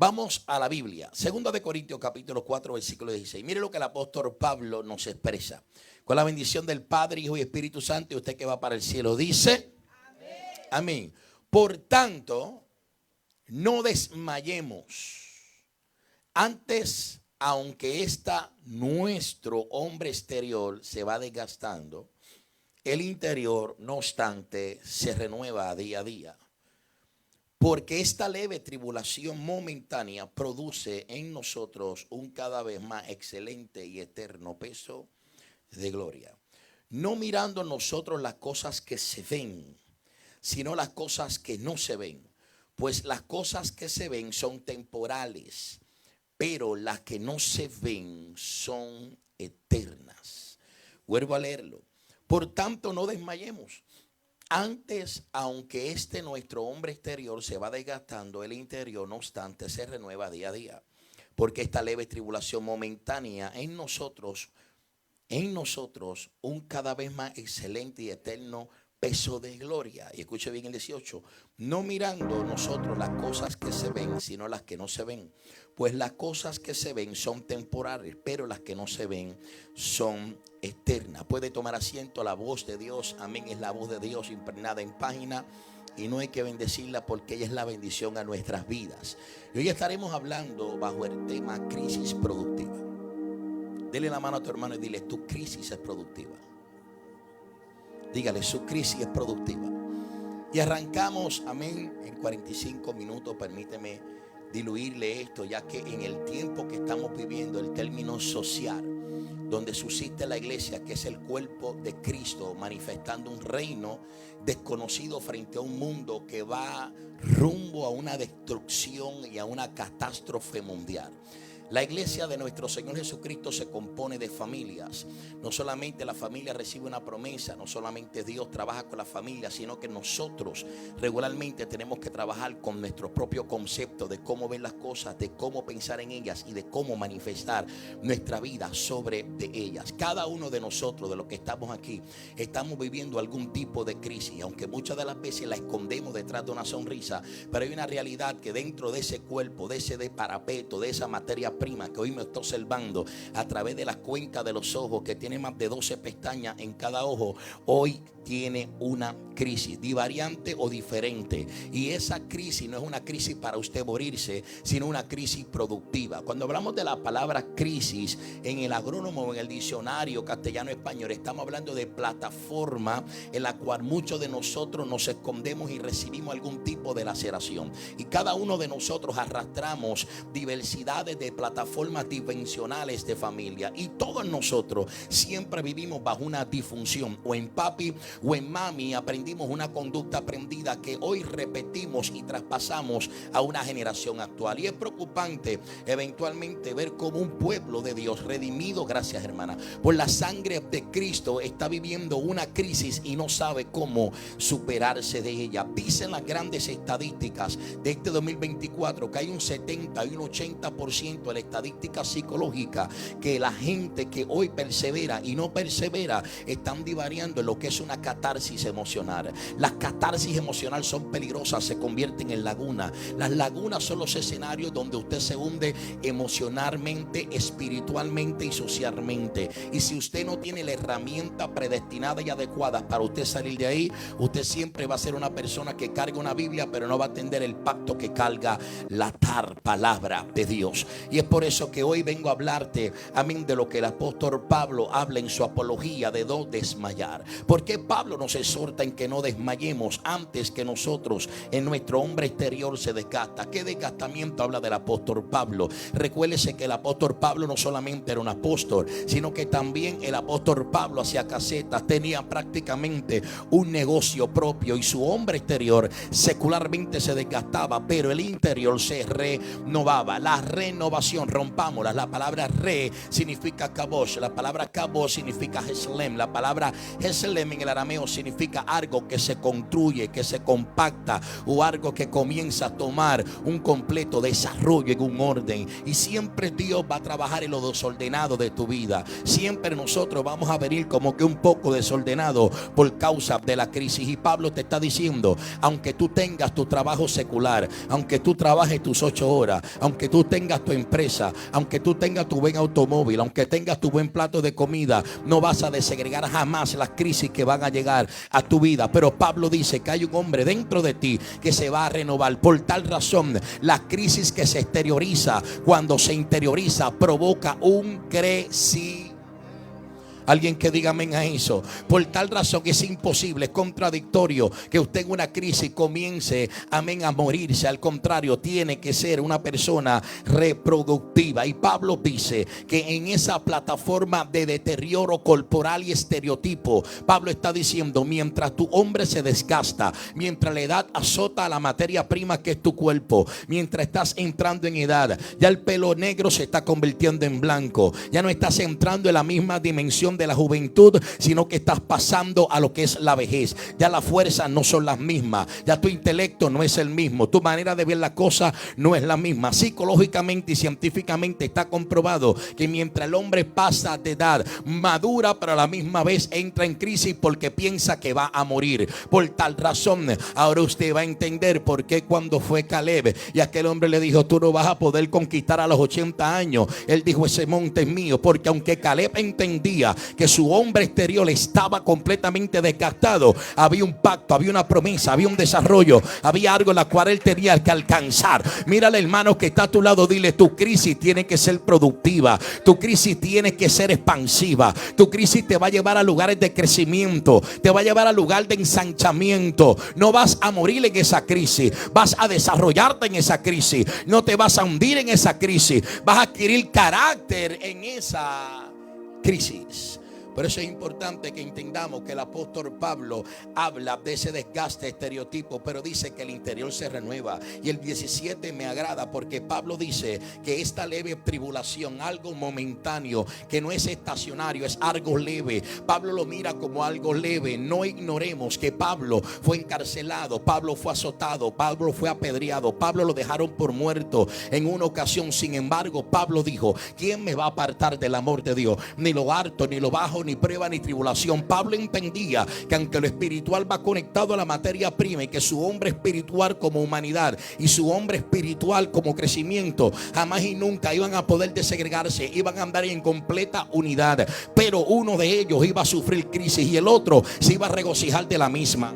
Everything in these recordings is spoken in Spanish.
Vamos a la Biblia. Segunda de Corintios capítulo 4 versículo 16. Mire lo que el apóstol Pablo nos expresa. Con la bendición del Padre, Hijo y Espíritu Santo, y usted que va para el cielo dice: amén. Amén. Por tanto, no desmayemos. Antes, aunque nuestro hombre exterior se va desgastando, el interior, no obstante, se renueva día a día. Porque esta leve tribulación momentánea produce en nosotros un cada vez más excelente y eterno peso de gloria. No mirando nosotros las cosas que se ven, sino las cosas que no se ven. Pues las cosas que se ven son temporales, pero las que no se ven son eternas. Vuelvo a leerlo. Por tanto, no desmayemos. Antes, aunque nuestro hombre exterior se va desgastando, el interior, no obstante, se renueva día a día. Porque esta leve tribulación momentánea en nosotros un cada vez más excelente y eterno peso de gloria. Y escuche bien el 18. No mirando nosotros las cosas que se ven, sino las que no se ven. Pues las cosas que se ven son temporales, pero las que no se ven son eternas. Puede tomar asiento. La voz de Dios, amén, es la voz de Dios impregnada en página. Y no hay que bendecirla porque ella es la bendición a nuestras vidas. Y hoy estaremos hablando bajo el tema crisis productiva. Dele la mano a tu hermano y dile: tu crisis es productiva. Dígale: su crisis es productiva. Y arrancamos, amén, en 45 minutos. Permíteme diluirle esto, ya que en el tiempo que estamos viviendo, el término social, donde subsiste la iglesia, que es el cuerpo de Cristo, manifestando un reino desconocido frente a un mundo que va rumbo a una destrucción y a una catástrofe mundial. La iglesia de nuestro Señor Jesucristo se compone de familias. No solamente la familia recibe una promesa, no solamente Dios trabaja con la familia, sino que nosotros regularmente tenemos que trabajar con nuestro propio concepto de cómo ver las cosas, de cómo pensar en ellas y de cómo manifestar nuestra vida sobre de ellas. Cada uno de nosotros, de los que estamos aquí, estamos viviendo algún tipo de crisis, aunque muchas de las veces la escondemos detrás de una sonrisa, pero hay una realidad que dentro de ese cuerpo, de ese de parapeto, de esa materia prima que hoy me está observando a través de las cuencas de los ojos, que tiene más de 12 pestañas en cada ojo, hoy tiene una crisis divariante o diferente. Y esa crisis no es una crisis para usted morirse, sino una crisis productiva. Cuando hablamos de la palabra crisis en el agrónomo, en el diccionario castellano-español, estamos hablando de plataforma en la cual muchos de nosotros nos escondemos y recibimos algún tipo de laceración. Y cada uno de nosotros arrastramos diversidades de plataformas dimensionales de familia. Y todos nosotros siempre vivimos bajo una disfunción. O en papi o en mami aprendimos una conducta aprendida que hoy repetimos y traspasamos a una generación actual. Y es preocupante eventualmente ver cómo un pueblo de Dios redimido, gracias hermana, por la sangre de Cristo, está viviendo una crisis y no sabe cómo superarse de ella. Dicen las grandes estadísticas de este 2024 que hay un 70 y un 80% de la estadística psicológica, que la gente que hoy persevera y no persevera están divariando en lo que es una catarsis emocional. Las catarsis emocionales son peligrosas, se convierten en lagunas. Las lagunas son los escenarios donde usted se hunde emocionalmente, espiritualmente y socialmente. Y si usted no tiene la herramienta predestinada y adecuada para usted salir de ahí, usted siempre va a ser una persona que carga una Biblia, pero no va a atender el pacto que carga la palabra de Dios. Y es por eso que hoy vengo a hablarte, amén, de lo que el apóstol Pablo habla en su apología de no desmayar. ¿Por qué Pablo nos exhorta en que no desmayemos antes que nosotros en nuestro hombre exterior se desgasta? ¿Qué desgastamiento habla del apóstol Pablo? Recuérdese que el apóstol Pablo no solamente era un apóstol, sino que también el apóstol Pablo hacía casetas, tenía prácticamente un negocio propio y su hombre exterior secularmente se desgastaba, pero el interior se renovaba. La renovación, rompámosla. La palabra re significa kabosh, la palabra kabosh significa Jeslem, la palabra Jeslem en el arameo significa algo que se construye, que se compacta, o algo que comienza a tomar un completo desarrollo en un orden. Y siempre Dios va a trabajar en lo desordenado de tu vida. Siempre nosotros vamos a venir como que un poco desordenado por causa de la crisis. Y Pablo te está diciendo, aunque tú tengas tu trabajo secular, aunque tú trabajes tus 8 horas, aunque tú tengas tu empresa, aunque tú tengas tu buen automóvil, aunque tengas tu buen plato de comida, no vas a desegregar jamás las crisis que van a llegar a tu vida. Pero Pablo dice que hay un hombre dentro de ti que se va a renovar. Por tal razón, la crisis que se exterioriza, cuando se interioriza, provoca un crecimiento. Alguien que diga amén a eso. Por tal razón es imposible, es contradictorio que usted en una crisis comience, amén, a morirse. Al contrario, tiene que ser una persona reproductiva. Y Pablo dice que en esa plataforma de deterioro corporal y estereotipo, Pablo está diciendo, mientras tu hombre se desgasta, mientras la edad azota a la materia prima que es tu cuerpo, mientras estás entrando en edad, ya el pelo negro se está convirtiendo en blanco, ya no estás entrando en la misma dimensión de la juventud, sino que estás pasando a lo que es la vejez. Ya las fuerzas no son las mismas, ya tu intelecto no es el mismo, tu manera de ver la cosa no es la misma. Psicológicamente y científicamente está comprobado que mientras el hombre pasa de edad, madura, pero a la misma vez entra en crisis porque piensa que va a morir. Por tal razón, ahora usted va a entender por qué cuando fue Caleb y aquel hombre le dijo, tú no vas a poder conquistar a los 80 años, él dijo, ese monte es mío. Porque aunque Caleb entendía que su hombre exterior estaba completamente desgastado, había un pacto, había una promesa, había un desarrollo, había algo en la cual él tenía que alcanzar. Mírale, hermano, que está a tu lado, dile, tu crisis tiene que ser productiva, tu crisis tiene que ser expansiva, tu crisis te va a llevar a lugares de crecimiento, te va a llevar a lugar de ensanchamiento. No vas a morir en esa crisis, vas a desarrollarte en esa crisis, no te vas a hundir en esa crisis, vas a adquirir carácter en esa crisis. Por eso es importante que entendamos que el apóstol Pablo habla de ese desgaste estereotipo, pero dice que el interior se renueva. Y el 17 me agrada porque Pablo dice que esta leve tribulación, algo momentáneo, que no es estacionario, es algo leve. Pablo lo mira como algo leve. No ignoremos que Pablo fue encarcelado, Pablo fue azotado, Pablo fue apedreado, Pablo lo dejaron por muerto en una ocasión. Sin embargo, Pablo dijo, ¿quién me va a apartar del amor de Dios? Ni lo harto, ni lo bajo, ni prueba, ni tribulación. Pablo entendía que aunque lo espiritual va conectado a la materia prima, y que su hombre espiritual como humanidad y su hombre espiritual como crecimiento jamás y nunca iban a poder desegregarse, iban a andar en completa unidad. Pero uno de ellos iba a sufrir crisis y el otro se iba a regocijar de la misma.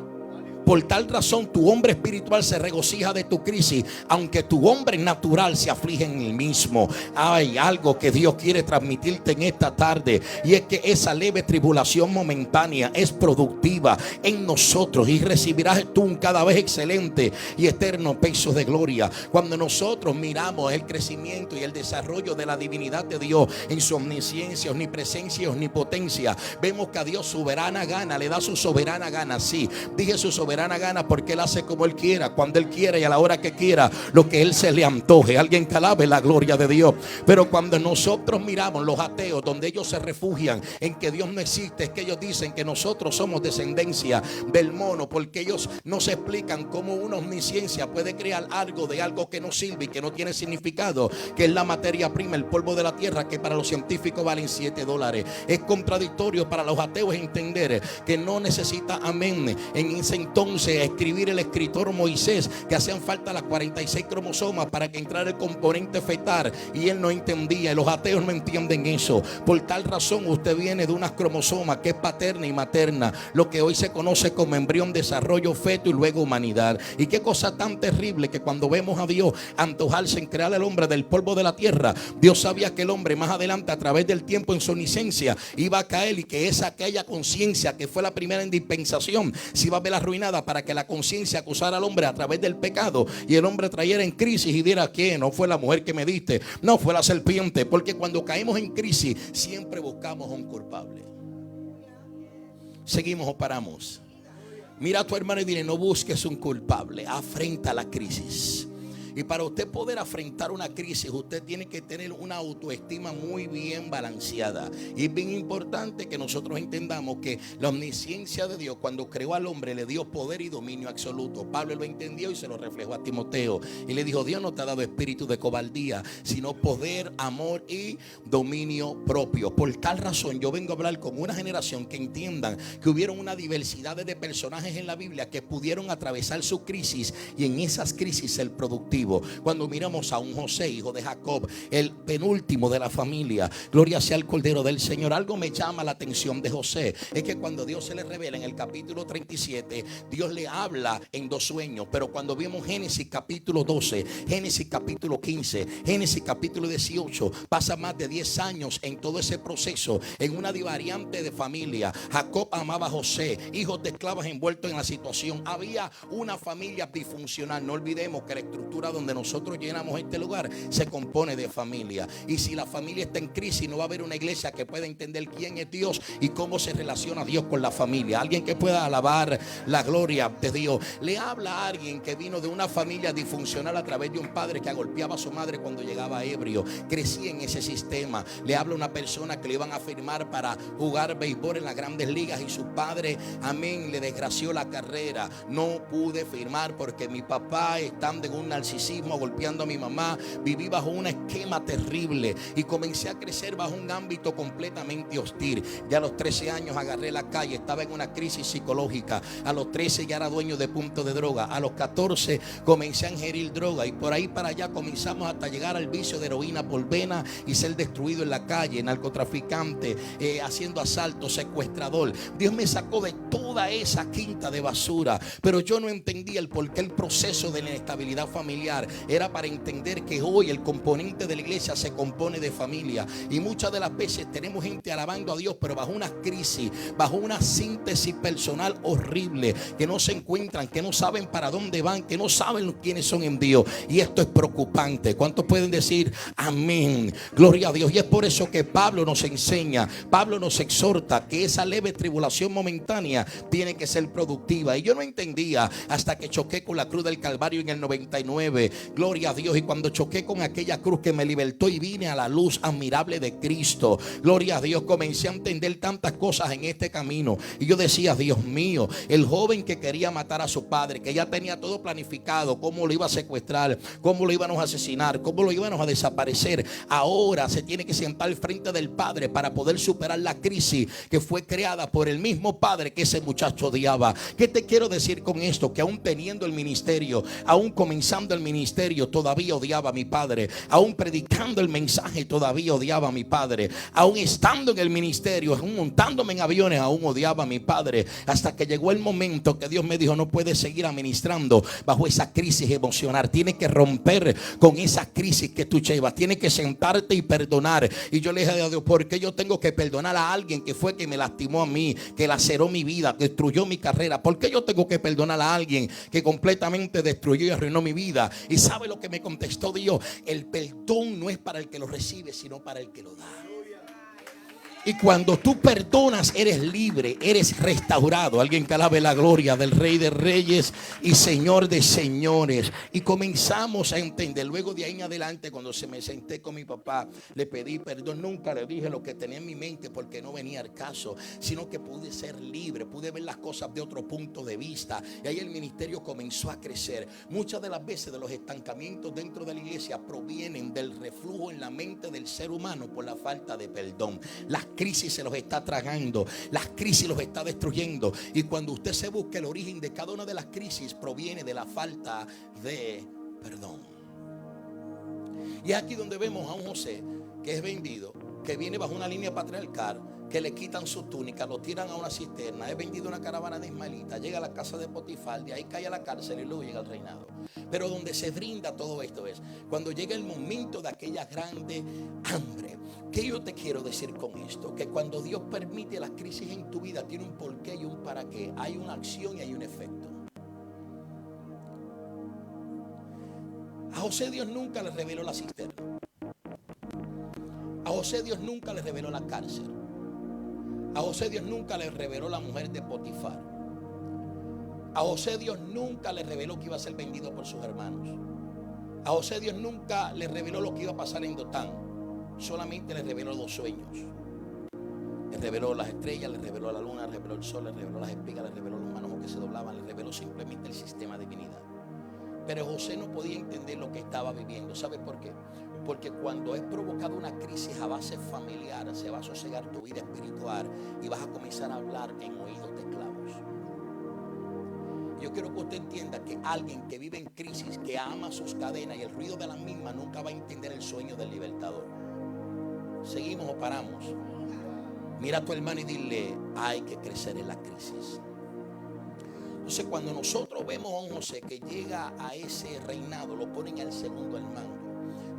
Por tal razón tu hombre espiritual se regocija de tu crisis, aunque tu hombre natural se aflige en el mismo. Hay algo que Dios quiere transmitirte en esta tarde, y es que esa leve tribulación momentánea es productiva en nosotros y recibirás tú un cada vez excelente y eterno peso de gloria. Cuando nosotros miramos el crecimiento y el desarrollo de la divinidad de Dios en su omnisciencia, omnipresencia, omnipotencia, vemos que a Dios soberana gana, le da su soberana gana. Sí, dije su soberana gana porque Él hace como Él quiera, cuando Él quiera y a la hora que quiera, lo que Él se le antoje. Alguien que alabe la gloria de Dios. Pero cuando nosotros miramos los ateos, donde ellos se refugian en que Dios no existe, es que ellos dicen que nosotros somos descendencia del mono, porque ellos no se explican cómo una omnisciencia puede crear algo de algo que no sirve y que no tiene significado, que es la materia prima, el polvo de la tierra, que para los científicos valen $7. Es contradictorio para los ateos entender que no necesita, amén, en ese entonces escribir el escritor Moisés que hacían falta las 46 cromosomas para que entrara el componente fetal, y él no entendía, y los ateos no entienden eso. Por tal razón usted viene de unas cromosomas que es paterna y materna, lo que hoy se conoce como embrión, desarrollo, feto y luego humanidad. Y qué cosa tan terrible que cuando vemos a Dios antojarse en crear al hombre del polvo de la tierra, Dios sabía que el hombre más adelante a través del tiempo en su omnisciencia iba a caer, y que aquella conciencia que fue la primera en dispensación se iba a ver arruinada para que la conciencia acusara al hombre a través del pecado y el hombre trayera en crisis y diera, ¿quién? No fue la mujer que me diste, no fue la serpiente. Porque cuando caemos en crisis siempre buscamos un culpable. ¿Seguimos o paramos? Mira a tu hermano y dile, no busques un culpable, afrenta la crisis. Y para usted poder afrontar una crisis, usted tiene que tener una autoestima muy bien balanceada. Y es bien importante que nosotros entendamos que la omnisciencia de Dios, cuando creó al hombre, le dio poder y dominio absoluto. Pablo lo entendió y se lo reflejó a Timoteo. Y le dijo: Dios no te ha dado espíritu de cobardía, sino poder, amor y dominio propio. Por tal razón yo vengo a hablar con una generación que entiendan que hubieron una diversidad de personajes en la Biblia que pudieron atravesar su crisis y en esas crisis ser productivo. Cuando miramos a un José, hijo de Jacob, el penúltimo de la familia, gloria sea el Cordero del Señor, algo me llama la atención de José, es que cuando Dios se le revela en el capítulo 37, Dios le habla en dos sueños. Pero cuando vimos Génesis capítulo 12, Génesis capítulo 15, Génesis capítulo 18, pasa más de 10 años en todo ese proceso, en una divariante de familia. Jacob amaba a José, hijos de esclavos envueltos en la situación. Había una familia disfuncional. No olvidemos que la estructura donde nosotros llenamos este lugar se compone de familia. Y si la familia está en crisis, no va a haber una iglesia que pueda entender quién es Dios y cómo se relaciona Dios con la familia. Alguien que pueda alabar la gloria de Dios. Le habla a alguien que vino de una familia disfuncional a través de un padre que golpeaba a su madre cuando llegaba ebrio. Crecía en ese sistema. Le habla a una persona que le iban a firmar para jugar béisbol en las grandes ligas y su padre, amén, le desgració la carrera. No pude firmar porque mi papá, estando en un narcisismo, golpeando a mi mamá, viví bajo un esquema terrible y comencé a crecer bajo un ámbito completamente hostil. Ya a los 13 años agarré la calle, estaba en una crisis psicológica. A los 13 ya era dueño de puntos de droga. A los 14 comencé a ingerir droga y por ahí para allá comenzamos hasta llegar al vicio de heroína por vena y ser destruido en la calle, narcotraficante, haciendo asaltos, secuestrador. Dios me sacó de toda esa quinta de basura, pero yo no entendía el por qué el proceso de la inestabilidad familiar era para entender que hoy el componente de la iglesia se compone de familia. Y muchas de las veces tenemos gente alabando a Dios, pero bajo una crisis, bajo una síntesis personal horrible, que no se encuentran, que no saben para dónde van, que no saben quiénes son en Dios. Y esto es preocupante. ¿Cuántos pueden decir amén? Gloria a Dios. Y es por eso que Pablo nos enseña, Pablo nos exhorta que esa leve tribulación momentánea tiene que ser productiva. Y yo no entendía hasta que choqué con la cruz del Calvario en el 99. Gloria a Dios. Y cuando choqué con aquella cruz que me libertó y vine a la luz admirable de Cristo, gloria a Dios, comencé a entender tantas cosas en este camino. Y yo decía: Dios mío, el joven que quería matar a su padre, que ya tenía todo planificado, cómo lo iba a secuestrar, cómo lo íbamos a asesinar, cómo lo íbamos a desaparecer, ahora se tiene que sentar al frente del padre para poder superar la crisis que fue creada por el mismo padre que ese muchacho odiaba. ¿Qué te quiero decir con esto? Que aún teniendo el ministerio, aún comenzando el ministerio, todavía odiaba a mi padre. Aún predicando el mensaje, todavía odiaba a mi padre. Aún estando en el ministerio, aún montándome en aviones, aún odiaba a mi padre. Hasta que llegó el momento que Dios me dijo: no puedes seguir administrando bajo esa crisis emocional. Tienes que romper con esa crisis que tú llevas. Tienes que sentarte y perdonar. Y yo le dije a Dios: ¿por qué yo tengo que perdonar a alguien que fue que me lastimó a mí, que laceró mi vida, que destruyó mi carrera? ¿Por qué yo tengo que perdonar a alguien que completamente destruyó y arruinó mi vida? Y ¿sabe lo que me contestó Dios? El perdón no es para el que lo recibe, sino para el que lo da. Y cuando tú perdonas, eres libre, eres restaurado. Alguien que alabe la gloria del Rey de Reyes y Señor de Señores. Y comenzamos a entender. Luego de ahí en adelante, cuando me senté con mi papá, le pedí perdón. Nunca le dije lo que tenía en mi mente porque no venía al caso, sino que pude ser libre, pude ver las cosas de otro punto de vista. Y ahí el ministerio comenzó a crecer. Muchas de las veces de los estancamientos dentro de la iglesia provienen del reflujo en la mente del ser humano por la falta de perdón. Las crisis se los está tragando, las crisis los está destruyendo. Y cuando usted se busca el origen de cada una de las crisis, proviene de la falta de perdón. Y es aquí donde vemos a un José que es vendido, que viene bajo una línea patriarcal, que le quitan su túnica, lo tiran a una cisterna, es vendido a una caravana de ismaelitas, llega a la casa de Potifar, de ahí cae a la cárcel y luego llega al reinado. Pero donde se brinda todo esto es cuando llega el momento de aquella grande hambre. ¿Qué yo te quiero decir con esto? Que cuando Dios permite las crisis en tu vida, tiene un porqué y un para qué. Hay una acción y hay un efecto. A José Dios nunca le reveló la cisterna. A José Dios nunca le reveló la cárcel. A José Dios nunca le reveló la mujer de Potifar. A José Dios nunca le reveló que iba a ser vendido por sus hermanos. A José Dios nunca le reveló lo que iba a pasar en Dotán. Solamente le reveló 2 sueños. Le reveló las estrellas, le reveló la luna, le reveló el sol, le reveló las espigas, le reveló los manojos que se doblaban, le reveló simplemente el sistema de divinidad. Pero José no podía entender lo que estaba viviendo. ¿Sabe por qué? Porque cuando es provocada una crisis a base familiar, se va a sosegar tu vida espiritual y vas a comenzar a hablar en oídos de esclavos. Yo quiero que usted entienda que alguien que vive en crisis, que ama sus cadenas y el ruido de las mismas, nunca va a entender el sueño del libertador. ¿Seguimos o paramos? Mira a tu hermano y dile: hay que crecer en la crisis. Entonces, cuando nosotros vemos a un José que llega a ese reinado, lo ponen al segundo al mando.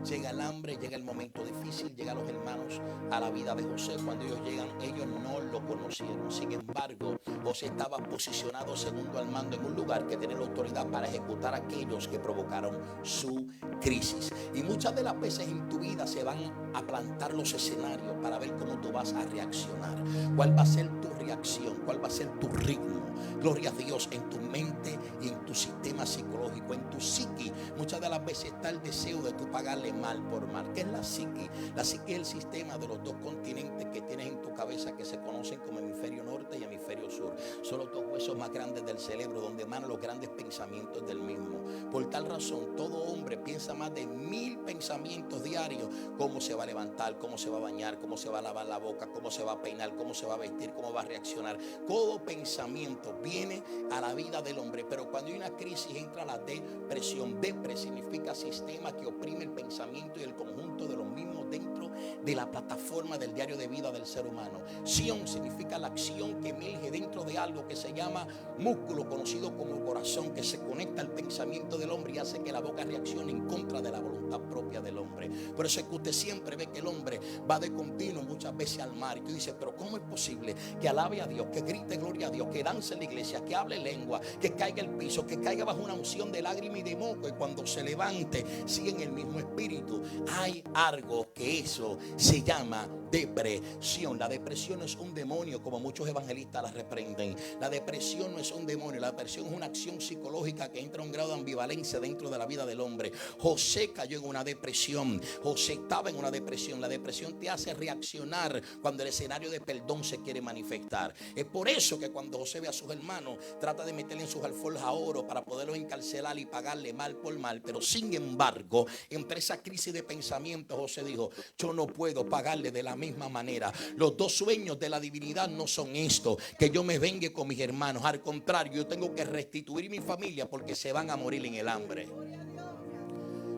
Llega el hambre, llega el momento difícil, llegan los hermanos a la vida de José. Cuando ellos llegan, ellos no lo conocieron. Sin embargo, José estaba posicionado segundo al mando en un lugar que tiene la autoridad para ejecutar a aquellos que provocaron su crisis. Y muchas de las veces en tu vida se van a plantar los escenarios para ver cómo tú vas a reaccionar. ¿Cuál va a ser tu reacción? ¿Cuál va a ser tu ritmo? Gloria a Dios, en tu mente y en tu sistema psicológico, en tu psiqui. Muchas de las veces está el deseo de tú pagarle mal por mal. ¿Qué es la psiqui? La psiqui es el sistema de los 2 continentes que tienes en tu cabeza, que se conocen como hemisferio norte y hemisferio sur. Son los 2 huesos más grandes del cerebro, donde emanan los grandes pensamientos del mismo. Por tal razón, todo hombre piensa más de 1000 pensamientos diarios: cómo se va a levantar, cómo se va a bañar, cómo se va a lavar la boca, cómo se va a peinar, cómo se va a vestir, cómo va a reaccionar. Todo pensamiento viene a la vida del hombre. Pero cuando hay una crisis, entra la depresión. Depre significa sistema que oprime el pensamiento y el conjunto de los mismos dentro de la plataforma del diario de vida del ser humano. Sion significa la acción que emerge dentro de algo que se llama músculo, conocido como corazón, que se conecta al pensamiento del hombre y hace que la boca reaccione en contra de la voluntad propia del hombre. Por eso es que usted siempre ve que el hombre va de continuo muchas veces al mar, y tú dices: pero ¿cómo es posible que alabe a Dios, que grite gloria a Dios, que dance en la iglesia, que hable lengua, que caiga el piso, que caiga bajo una unción de lágrima y de moco, y cuando se levante sigue en el mismo espíritu? Hay algo que eso se llama depresión. La depresión no es un demonio, como muchos evangelistas la reprenden. La depresión no es un demonio. La depresión es una acción psicológica que entra a un grado de ambivalencia dentro de la vida del hombre. José cayó en una depresión. José estaba en una depresión. La depresión te hace reaccionar cuando el escenario de perdón se quiere manifestar. Es por eso que cuando José ve a sus hermanos, trata de meterle en sus alforjas oro para poderlos encarcelar y pagarle mal por mal. Pero sin embargo, entre esa crisis de pensamiento, José dijo: yo no puedo pagarle de la misma manera. Los 2 sueños de la divinidad no son esto, que yo me vengue con mis hermanos. Al contrario, yo tengo que restituir mi familia, porque se van a morir en el hambre.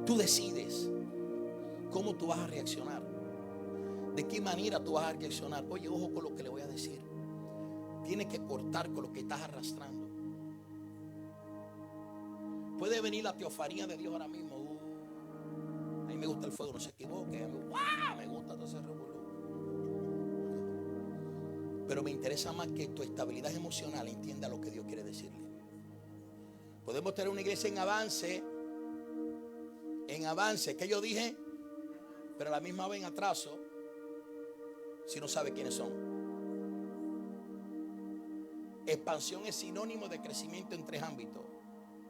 Tú decides cómo tú vas a reaccionar, de qué manera tú vas a reaccionar. Oye, ojo con lo que le voy a decir. Tienes que cortar con lo que estás arrastrando. Puede venir la teofanía de Dios ahora mismo. A mí me gusta el fuego, no se equivoque. Me gusta todo ese revolú. Pero me interesa más que tu estabilidad emocional entienda lo que Dios quiere decirle. Podemos tener una iglesia en avance, que yo dije, pero a la misma vez en atraso, si no sabe quiénes son. Expansión es sinónimo de crecimiento en 3 ámbitos: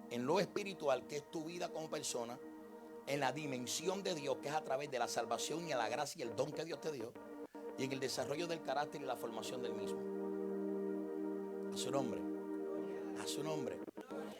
en lo espiritual, que es tu vida como persona; en la dimensión de Dios, que es a través de la salvación y a la gracia y el don que Dios te dio; y en el desarrollo del carácter y la formación del mismo. A su nombre, a su nombre.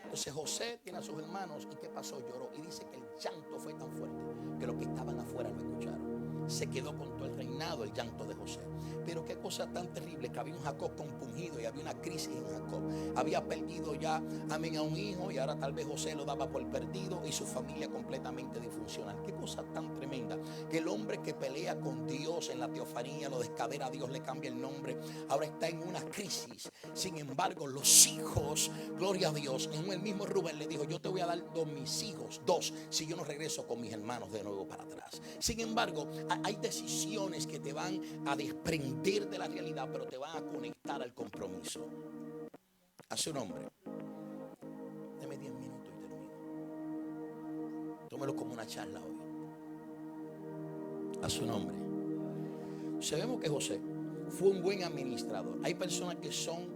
Entonces José tiene a sus hermanos, ¿y qué pasó? Lloró, y dice que el llanto fue tan fuerte que los que estaban afuera lo escucharon. Se quedó con todo el reinado el llanto de José. Pero qué cosa tan terrible, que había un Jacob compungido y había una crisis en Jacob. Había perdido ya, amén, a un hijo, y ahora tal vez José lo daba por perdido, y su familia completamente disfuncional. Qué cosa tan tremenda, que el hombre que pelea con Dios en la teofanía, lo descadera a Dios, le cambia el nombre, ahora está en una crisis. Sin embargo, los hijos, gloria a Dios, en el mismo Rubén le dijo: yo te voy a dar 2 mis hijos, 2, si yo no regreso con mis hermanos de nuevo para atrás. Sin embargo, hay decisiones que te van a desprender de la realidad, pero te van a conectar al compromiso. A su nombre. Deme 10 minutos y termino. Tómelo como una charla hoy. A su nombre. Sabemos que José fue un buen administrador. Hay personas que son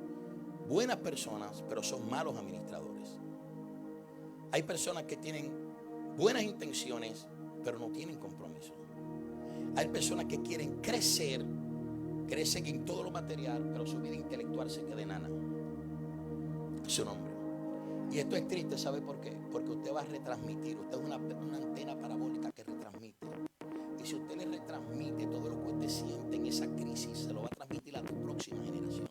buenas personas, pero son malos administradores. Hay personas que tienen buenas intenciones, pero no tienen compromiso. Hay personas que quieren crecer, crecen en todo lo material, pero su vida intelectual se queda enana. Su nombre. Y esto es triste, ¿sabe por qué? Porque usted va a retransmitir, usted es una antena parabólica que retransmite. Y si usted le retransmite todo lo que usted siente en esa crisis, se lo va a transmitir a tu próxima generación.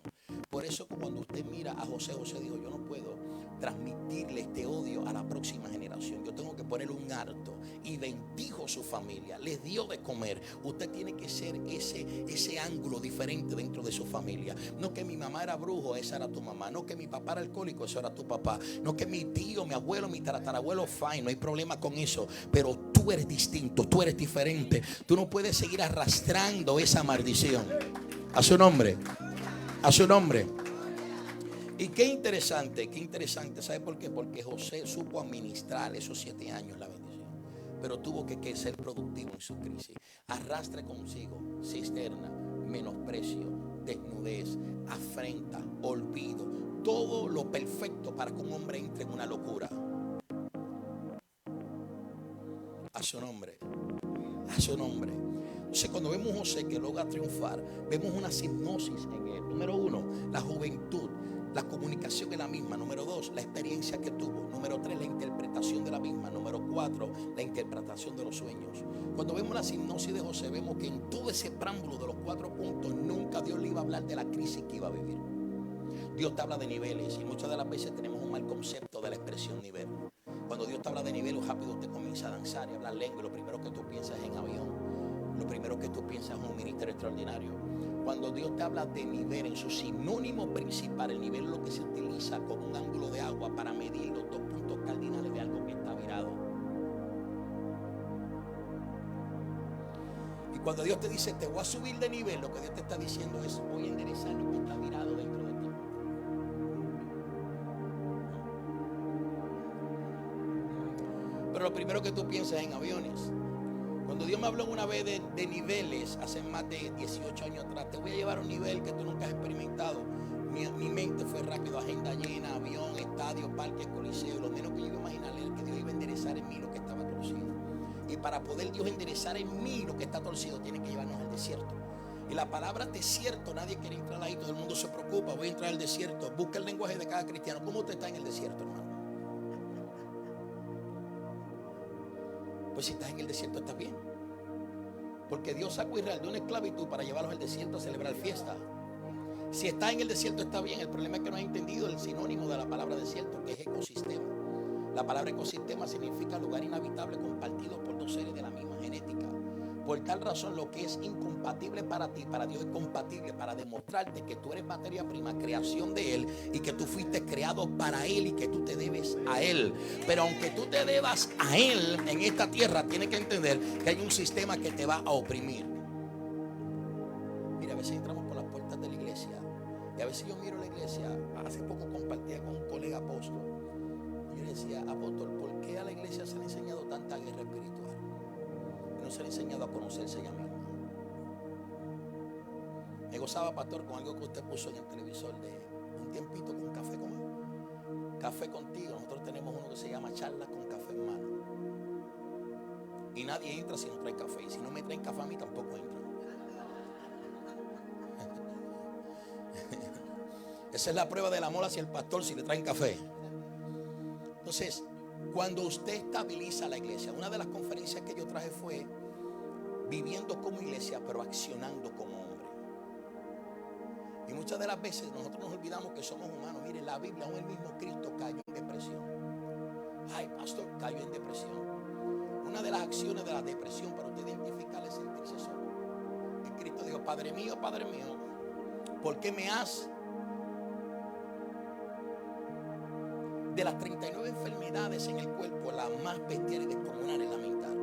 Por eso cuando usted mira a José, José dijo, yo no puedo transmitirle este odio a la próxima generación. Yo tengo que ponerle un alto. Y bendijo su familia, les dio de comer. Usted tiene que ser ese ángulo diferente dentro de su familia. No que mi mamá era brujo, esa era tu mamá. No que mi papá era alcohólico, eso era tu papá. No que mi tío, mi abuelo, mi tatarabuelo, fine, no hay problema con eso. Pero tú eres distinto, tú eres diferente. Tú no puedes seguir arrastrando esa maldición. A su nombre. A su nombre. Y qué interesante, ¿sabe por qué? Porque José supo administrar esos 7 años la bendición, pero tuvo que ser productivo en su crisis. Arrastre consigo cisterna, menosprecio, desnudez, afrenta, olvido, todo lo perfecto para que un hombre entre en una locura. A su nombre, a su nombre. Entonces cuando vemos a José que logra triunfar, vemos una hipnosis en él. Número 1, la juventud. La comunicación es la misma. Número 2, la experiencia que tuvo. Número 3, la interpretación de la misma. Número 4, la interpretación de los sueños. Cuando vemos la hipnosis de José, vemos que en todo ese preámbulo de los 4 puntos, nunca Dios le iba a hablar de la crisis que iba a vivir. Dios te habla de niveles y muchas de las veces tenemos un mal concepto de la expresión nivel. Cuando Dios te habla de niveles, rápido usted comienza a danzar y a hablar lengua y lo primero que tú piensas es en avión. Lo primero que tú piensas es un ministerio extraordinario. Cuando Dios te habla de nivel, en su sinónimo principal, el nivel es lo que se utiliza como un ángulo de agua para medir los 2 puntos cardinales de algo que está virado. Y cuando Dios te dice, te voy a subir de nivel, lo que Dios te está diciendo es, voy a enderezar lo que está virado dentro de ti. Pero lo primero que tú piensas es en aviones. Cuando Dios me habló una vez de niveles, hace más de 18 años atrás, te voy a llevar a un nivel que tú nunca has experimentado. Mi mente fue rápido, agenda llena, avión, estadio, parque, coliseo. Lo menos que yo iba a imaginar era que Dios iba a enderezar en mí lo que estaba torcido. Y para poder Dios enderezar en mí lo que está torcido, tiene que llevarnos al desierto. Y la palabra desierto, nadie quiere entrar ahí, todo el mundo se preocupa, voy a entrar al desierto. Busca el lenguaje de cada cristiano. ¿Cómo usted está en el desierto, hermano? Pues si estás en el desierto, estás bien. Porque Dios sacó a Israel de una esclavitud para llevarlos al desierto a celebrar fiesta. Si estás en el desierto, está bien. El problema es que no has entendido el sinónimo de la palabra desierto, que es ecosistema. La palabra ecosistema significa lugar inhabitable compartido por 2 seres de la misma genética. Por tal razón, lo que es incompatible para ti, para Dios es compatible, para demostrarte que tú eres materia prima, creación de Él, y que tú fuiste creado para Él y que tú te debes a Él. Pero aunque tú te debas a Él en esta tierra, tienes que entender que hay un sistema que te va a oprimir. Mira, a veces entramos por las puertas de la iglesia y a veces yo miro la iglesia. Hace poco compartía con un colega apóstol y yo le decía, apóstol, ¿por qué a la iglesia se le ha enseñado tanta guerra espiritual? No se le ha enseñado a conocerse ella misma. Me gozaba, pastor, con algo que usted puso en el televisor de un tiempito con café con él. Café contigo. Nosotros tenemos uno que se llama charlas con café en mano. Y nadie entra si no trae café. Y si no me traen café a mí, tampoco entran. Esa es la prueba del amor hacia el pastor, si le traen café. Entonces, cuando usted estabiliza la iglesia, una de las conferencias que yo traje fue viviendo como iglesia, pero accionando como hombre. Y muchas de las veces nosotros nos olvidamos que somos humanos. Mire, la Biblia, aún el mismo Cristo cayó en depresión. Ay, pastor, cayó en depresión. Una de las acciones de la depresión para usted identificar es sentirse solo. Y Cristo dijo, Padre mío, ¿por qué me has? De las 39 enfermedades en el cuerpo, la más bestial y descomunal es la mental.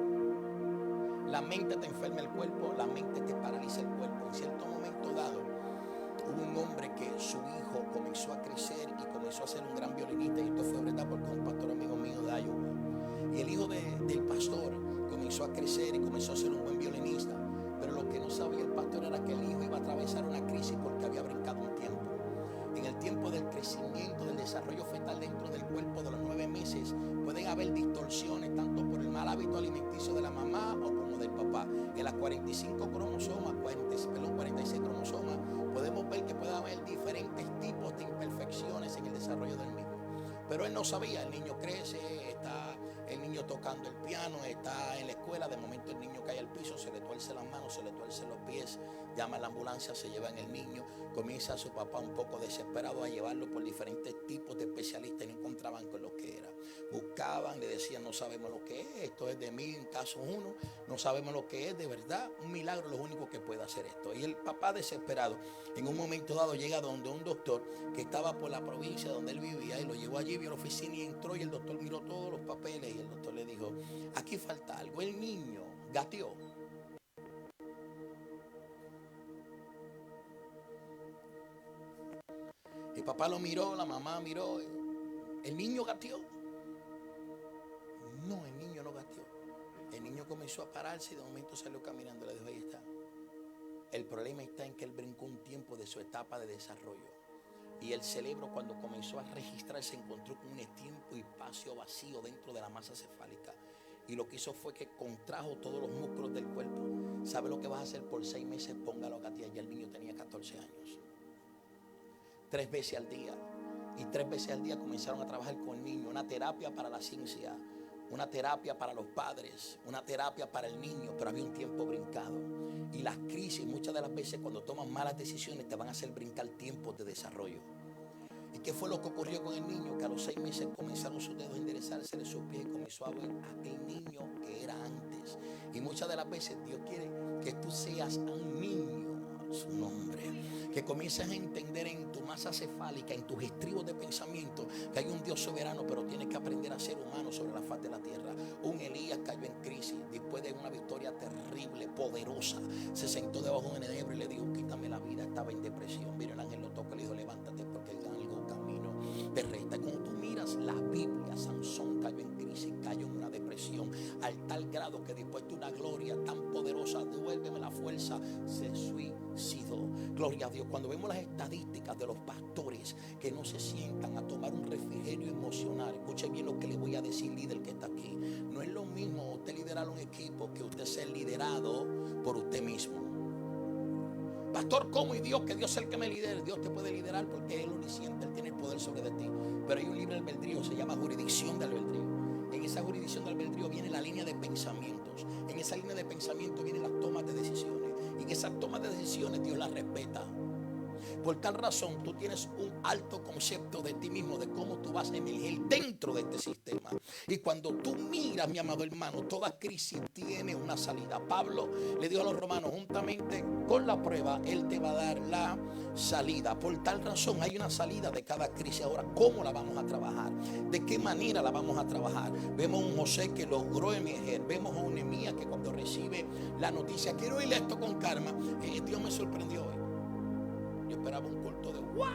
La mente te enferma el cuerpo, la mente te paraliza el cuerpo. En cierto momento dado, hubo un hombre que su hijo comenzó a crecer y comenzó a ser un gran violinista. Y esto fue verdad porque un pastor amigo mío de Iowa. Y el hijo del pastor comenzó a crecer y comenzó a ser un buen violinista. Pero lo que no sabía el pastor era que el hijo iba a atravesar una crisis porque había brincado un tiempo. En el tiempo del crecimiento, del desarrollo fetal dentro del cuerpo de los 9 meses, pueden haber distorsiones tanto por el o como del papá. En las 45 cromosomas, 46 cromosomas, podemos ver que puede haber diferentes tipos de imperfecciones en el desarrollo del mismo. Pero él no sabía, el niño crece, está el niño tocando el piano, está en la escuela, de momento el niño cae al piso, se le tuerce las manos, se le tuercen los pies, llama a la ambulancia, se llevan el niño, comienza a su papá un poco desesperado a llevarlo por diferentes tipos de especialistas y no encontraban con lo que era. Buscaban, le decían, no sabemos lo que es, esto es de 1000 en caso 1, no sabemos lo que es, de verdad, un milagro es lo único que puede hacer esto. Y el papá desesperado, en un momento dado llega donde un doctor que estaba por la provincia donde él vivía y lo llevó allí, vio la oficina y entró y el doctor miró todos los papeles y el doctor le dijo, aquí falta algo, el niño gateó. El papá lo miró, la mamá miró, el niño gateó. No, el niño no gateó. El niño comenzó a pararse y de momento salió caminando, le dijo, ahí está. El problema está en que él brincó un tiempo de su etapa de desarrollo. Y el cerebro, cuando comenzó a registrar, se encontró con un tiempo y espacio vacío dentro de la masa cefálica. Y lo que hizo fue que contrajo todos los músculos del cuerpo. ¿Sabe lo que vas a hacer por 6 meses? Póngalo a gatear. Ya el niño tenía 14 años. 3 veces al día. Y 3 veces al día comenzaron a trabajar con el niño. Una terapia para la ciencia, una terapia para los padres, una terapia para el niño. Pero había un tiempo brincado. Y las crisis, muchas de las veces cuando tomas malas decisiones, te van a hacer brincar tiempos de desarrollo. ¿Y qué fue lo que ocurrió con el niño? Que a los 6 meses comenzaron sus dedos a enderezarse de sus pies y comenzó a ver aquel niño que era antes. Y muchas de las veces Dios quiere que tú seas un niño, su nombre, que comiences a entender en tu masa cefálica, en tus estribos de pensamiento, que hay un Dios soberano, pero tienes que aprender a ser humano sobre la faz de la tierra. Un Elías cayó en crisis después de una victoria terrible, poderosa. Se sentó debajo de un enebro y le dijo, quítame la vida. Estaba en depresión. Mira, el ángel lo toca y le dijo, levántate porque el largo camino te resta. Cuando tú miras la Biblia, Sansón cayó en crisis, cayó en una depresión al tal grado que después de una gloria tan poderosa, devuélveme la fuerza, se suicidó. Gloria a Dios. Cuando vemos las estadísticas de los pastores que no se sientan a tomar un refrigerio emocional, escuche bien lo que le voy a decir, líder que está aquí. No es lo mismo usted liderar un equipo que usted ser liderado por usted mismo. Pastor, ¿cómo? Y Dios, que Dios es el que me lidere. Dios te puede liderar porque Él lo siente, Él tiene el poder sobre de ti. Pero hay un libre albedrío, se llama jurisdicción de albedrío. En esa jurisdicción de albedrío viene la línea de pensamientos. En esa línea de pensamientos vienen las tomas de decisiones. Y en esas tomas de decisiones Dios las respeta. Por tal razón, tú tienes un alto concepto de ti mismo, de cómo tú vas a emerger dentro de este sistema. Y cuando tú miras, mi amado hermano, toda crisis tiene una salida. Pablo le dijo a los romanos, juntamente con la prueba, Él te va a dar la salida. Por tal razón, hay una salida de cada crisis. Ahora, ¿cómo la vamos a trabajar? ¿De qué manera la vamos a trabajar? Vemos a un José que logró emerger. Vemos a un Nehemías que cuando recibe la noticia, quiero ir esto con calma. Dios me sorprendió hoy. Yo esperaba un culto de ¡wow!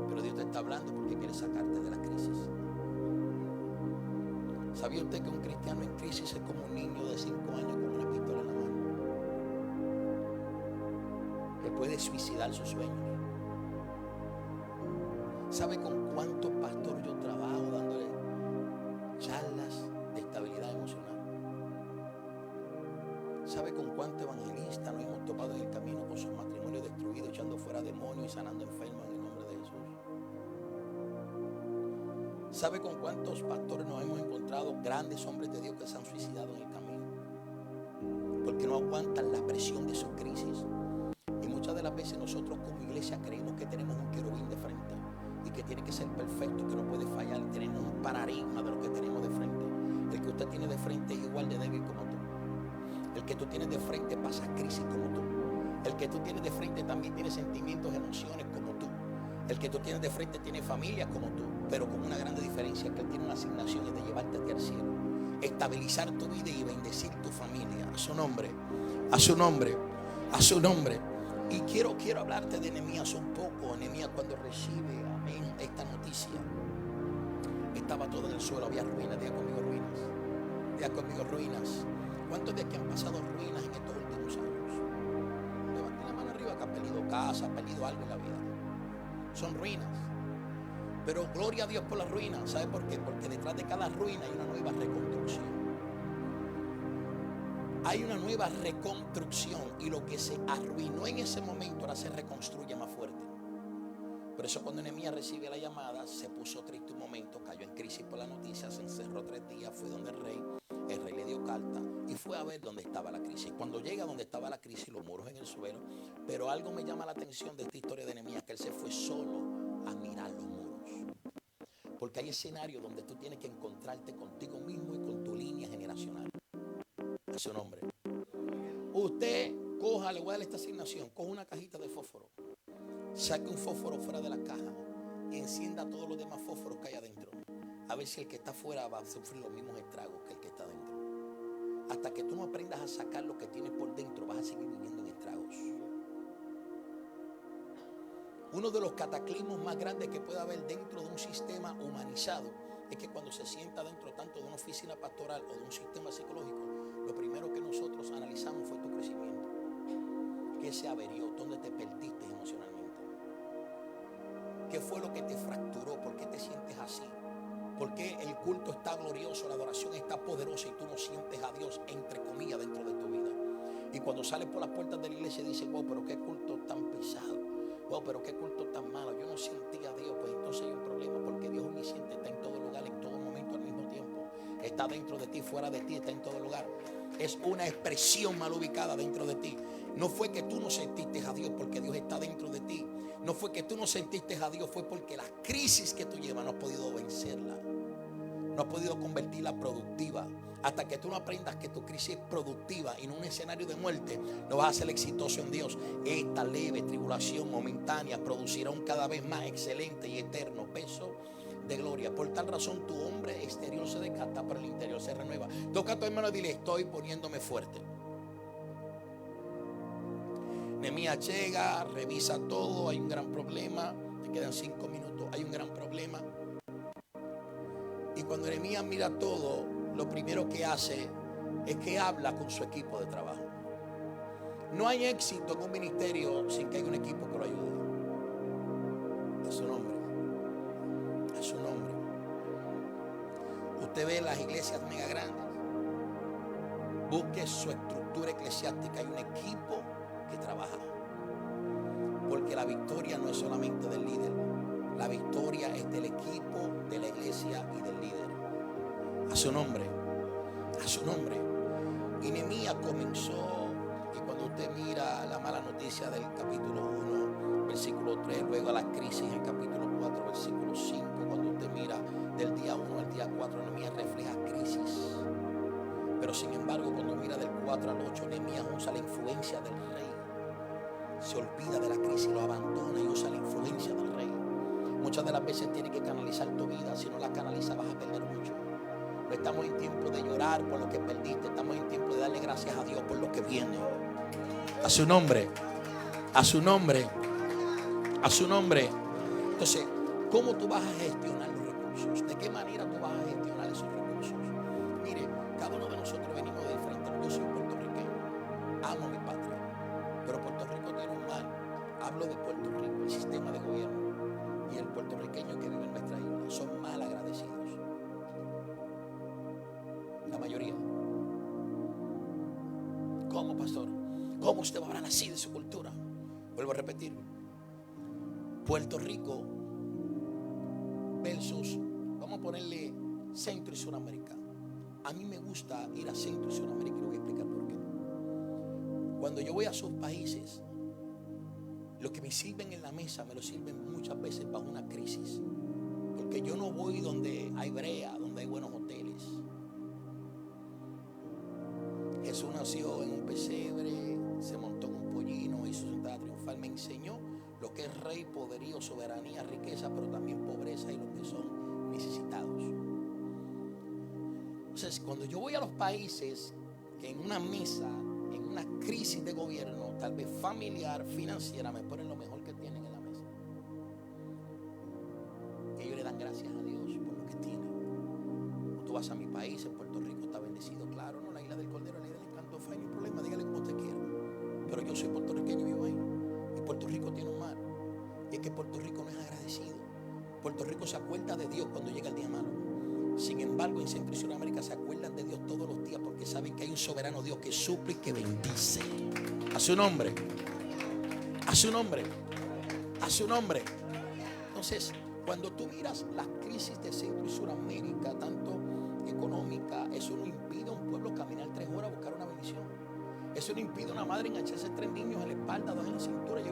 Pero Dios te está hablando porque quiere sacarte de la crisis. ¿Sabía usted que un cristiano en crisis es como un niño de 5 años con una pistola en la mano? Que puede suicidar sus sueños. ¿Sabe con cuántos pastores yo trabajo dándole charlas de estabilidad emocional? ¿Sabe con cuántos evangelistas nos hemos topado en el camino con sus matrimonios destruidos, echando fuera demonios y sanando enfermos en el nombre de Jesús? ¿Sabe con cuántos pastores nos hemos encontrado, grandes hombres de Dios que se han suicidado en el camino? Porque no aguantan la presión de sus crisis. Y muchas de las veces nosotros como iglesia creemos que tenemos un querubín de frente y que tiene que ser perfecto, que no puede fallar. Tenemos un paradigma de lo que tenemos de frente. El que usted tiene de frente es igual de débil como tú. El que tú tienes de frente pasa crisis como tú. El que tú tienes de frente también tiene sentimientos, emociones como tú. El que tú tienes de frente tiene familia como tú, pero con una gran diferencia, que él tiene una asignación de llevarte al cielo, estabilizar tu vida y bendecir tu familia. A su nombre, a su nombre, a su nombre. Y quiero hablarte de Nehemías un poco. Nehemías, cuando recibe, amén, esta noticia, estaba todo en el suelo, había ruinas. Diga conmigo ruinas. Diga conmigo ruinas. ¿Cuántos de aquí han pasado ruinas en estos últimos años? Levanten la mano arriba que ha perdido casa, ha perdido algo en la vida. Son ruinas. Pero gloria a Dios por la ruina. ¿Sabe por qué? Porque detrás de cada ruina hay una nueva reconstrucción. Hay una nueva reconstrucción. Y lo que se arruinó en ese momento ahora se reconstruye más fuerte. Por eso cuando Nehemías recibe la llamada, se puso triste un momento, cayó en crisis por la noticia, se encerró 3 días, fue donde el rey le dio carta y fue a ver dónde estaba la crisis. Cuando llega donde estaba la crisis, los muros en el suelo, pero algo me llama la atención de esta historia de Nehemías, que él se fue solo a mirar los muros. Porque hay escenarios donde tú tienes que encontrarte contigo mismo y con tu línea generacional. A su nombre. Usted coja, le voy a dar esta asignación, coja una cajita de fósforo, saque un fósforo fuera de la caja y encienda todos los demás fósforos que hay adentro. A ver si el que está afuera va a sufrir los mismos estragos que el que está adentro. Hasta que tú no aprendas a sacar lo que tienes por dentro, vas a seguir viviendo en estragos. Uno de los cataclismos más grandes que puede haber dentro de un sistema humanizado es que cuando se sienta dentro tanto de una oficina pastoral o de un sistema psicológico, lo primero que nosotros analizamos fue tu crecimiento. ¿Qué se averió? ¿Dónde te perdiste emocionalmente? ¿Qué fue lo que te fracturó? ¿Por qué te sientes así? ¿Por qué el culto está glorioso, la adoración está poderosa y tú no sientes a Dios, entre comillas, dentro de tu vida? Y cuando sales por las puertas de la iglesia dices, wow, pero qué culto tan pesado. Wow, pero qué culto tan malo. Yo no sentía a Dios. Pues entonces hay un problema, porque Dios omnisciente está en todo lugar, en todo momento, al mismo tiempo. Está dentro de ti, fuera de ti, está en todo lugar. Es una expresión mal ubicada dentro de ti. No fue que tú no sentiste a Dios porque Dios está dentro de ti. No fue que tú no sentiste a Dios, fue porque la crisis que tú llevas no has podido vencerla. No has podido convertirla productiva. Hasta que tú no aprendas que tu crisis es productiva y no un escenario de muerte, no vas a ser exitoso en Dios. Esta leve tribulación momentánea producirá un cada vez más excelente y eterno peso de gloria. Por tal razón tu hombre exterior se desgasta, pero el interior se renueva. Toca a tu hermano y dile, estoy poniéndome fuerte. Nehemías llega, revisa todo, hay un gran problema. Te quedan 5 minutos, hay un gran problema. Y cuando Nehemías mira todo, lo primero que hace es que habla con su equipo de trabajo. No hay éxito en un ministerio sin que haya un equipo que lo ayude. A su nombre. A su nombre. Usted ve las iglesias mega grandes. Busque su estructura eclesiástica. Hay un equipo que trabaja. Porque la victoria no es solamente del líder. La victoria es del equipo, de la iglesia y del líder. A su nombre. A su nombre. Y Nehemías comenzó, y cuando usted mira la mala noticia del capítulo 1, versículo 3, luego a la crisis en el capítulo 4, versículo 5, cuando usted mira del día 1 al día 4, Nehemías refleja crisis. Pero sin embargo, cuando mira del 4 al 8, Nehemías usa la influencia del rey. Se olvida de la crisis, lo abandona y usa la influencia del rey. Muchas de las veces tienes que canalizar tu vida, si no la canalizas vas a perder mucho. No estamos en tiempo de llorar por lo que perdiste, estamos en tiempo de darle gracias a Dios por lo que viene. A su nombre, a su nombre, a su nombre. Entonces, ¿cómo tú vas a gestionar los recursos? ¿De qué manera tú vas a gestionar esos recursos? Mire, cada uno de nosotros venimos de diferentes. Yo soy puertorriqueño, amo mi patria, pero Puerto Rico tiene un mal. Hablo de Puerto Rico, el sistema de gobierno y el puertorriqueño que vive en nuestra isla son mal agradecidos. La mayoría. ¿Cómo, pastor? ¿Cómo usted va a hablar así de su cultura? Vuelvo a repetir. Puerto Rico versus, vamos a ponerle Centro y Sudamérica. A mí me gusta ir a Centro y Sudamérica y le voy a explicar por qué. Cuando yo voy a sus países, lo que me sirven en la mesa me lo sirven muchas veces bajo una crisis. Porque yo no voy donde hay brea, donde hay buenos hoteles. Jesús nació en un pesebre, se montó en un pollino, hizo su entrada triunfal, me enseñó lo que es rey, poderío, soberanía, riqueza, pero también pobreza y lo que son necesitados. Entonces, cuando yo voy a los países que en una mesa, en una crisis de gobierno, tal vez familiar, financiera, me ponen lo mejor que tienen en la mesa. Y ellos le dan gracias a Dios por lo que tienen. Cuando tú vas a mi país, en Puerto Rico está bendecido, claro, no, la isla del Cordero, la isla del Encanto, no hay ningún problema, dígale como usted quiera. Pero yo soy puertorriqueño y vivo ahí. Y Puerto Rico tiene un mar. Y es que Puerto Rico no es agradecido. Puerto Rico se acuerda de Dios cuando llega el día malo. Sin embargo, en Centro y Sudamérica se acuerdan de Dios todos los días porque saben que hay un soberano Dios que suple y que bendice. A su nombre. A su nombre. A su nombre. Entonces, cuando tú miras las crisis de Centro y Sudamérica, tanto económica, eso no impide a un pueblo caminar 3 horas a buscar una bendición. Eso no impide a una madre engancharse 3 niños en la espalda, 2 en la cintura. Yo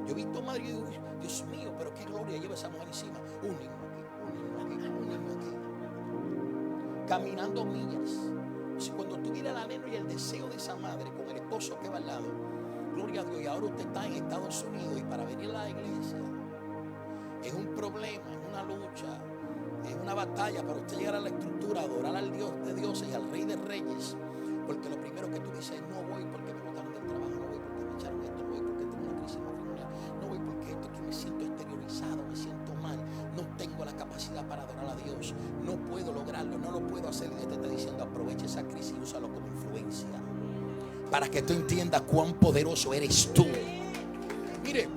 he visto madre y digo, Dios mío, pero qué gloria lleva esa mujer encima. Un niño aquí, un niño aquí, un niño aquí. Caminando millas. Entonces, cuando tú miras el anhelo y el deseo de esa madre con el esposo que va al lado, gloria a Dios, y ahora usted está en Estados Unidos y para venir a la iglesia es un problema, es una lucha, es una batalla para usted llegar a la estructura, adorar al Dios de dioses y al Rey de Reyes. Porque lo primero que tú dices es: no voy porque me botaron del trabajo, no voy porque me echaron esto, no voy porque tengo una crisis matrimonial, no voy porque esto, que me siento exteriorizado, me siento mal, no tengo la capacidad para adorar a Dios, no puedo lograrlo, no lo puedo hacer. Y Dios te está diciendo: aprovecha esa crisis y úsalo como influencia para que tú entiendas cuán poderoso eres tú. Mire,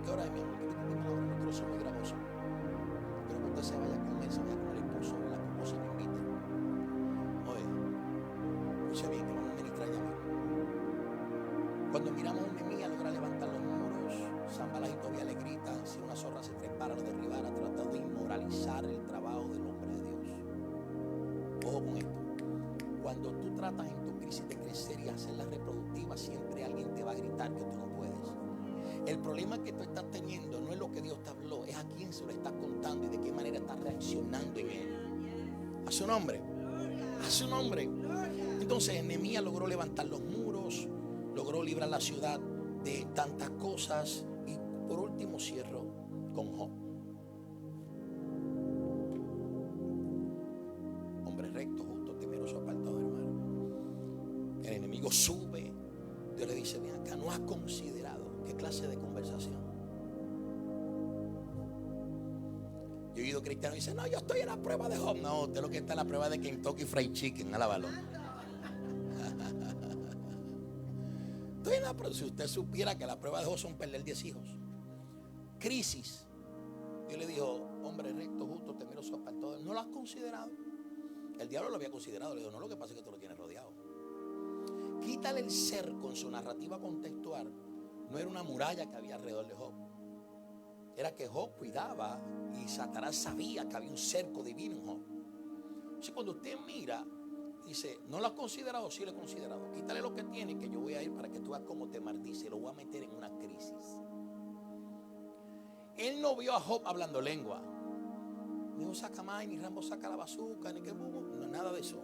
¿qué hora es, mi amor? Nosotros somos muy gravosos. Pero que usted se vaya con él, se vaya con el esposo o la esposa que invite. Oye, escucha bien que vamos a ministrar ya mismo. Cuando miramos a Nehemías logra levantar los muros, Sanballat y Tobías le gritan: si una zorra se trepara, lo derribara, tratando de inmoralizar el trabajo del hombre de Dios. Ojo con esto. Cuando tú tratas en tu crisis de crecer y hacerla reproductiva, siempre alguien te va a gritar que tú no puedes. El problema que tú estás teniendo no es lo que Dios te habló, es a quién se lo estás contando y de qué manera estás reaccionando en él. A su nombre. A su nombre. Entonces Nehemías logró levantar los muros, logró librar la ciudad de tantas cosas. Y por último cierro con Job. Hombre recto, justo, temeroso, apartado, hermano. El enemigo sube. Dios le dice: ven acá, ¿no has considerado qué clase de conversación? Yo he oído cristianos que dicen: no, yo estoy en la prueba de Job. No, usted lo que está en la prueba de Kentucky Fried Chicken, alábalo. Estoy en la prueba. Si usted supiera que la prueba de Job son perder 10 hijos. Crisis. Dios le dijo: hombre recto, justo, temeroso, apartado. ¿No lo has considerado? El diablo lo había considerado. Le dijo: no, lo que pasa es que tú lo tienes rodeado. Quítale el cerco en su narrativa contextual. No era una muralla que había alrededor de Job. Era que Job cuidaba y Satanás sabía que había un cerco divino en Job. Entonces, cuando usted mira, dice: ¿no lo has considerado? Sí, lo he considerado. Quítale lo que tiene, que yo voy a ir para que tú veas cómo te maldice. Lo voy a meter en una crisis. Él no vio a Job hablando lengua. Ni un sacamay, ni Rambo saca la bazooka, ni que no, nada de eso.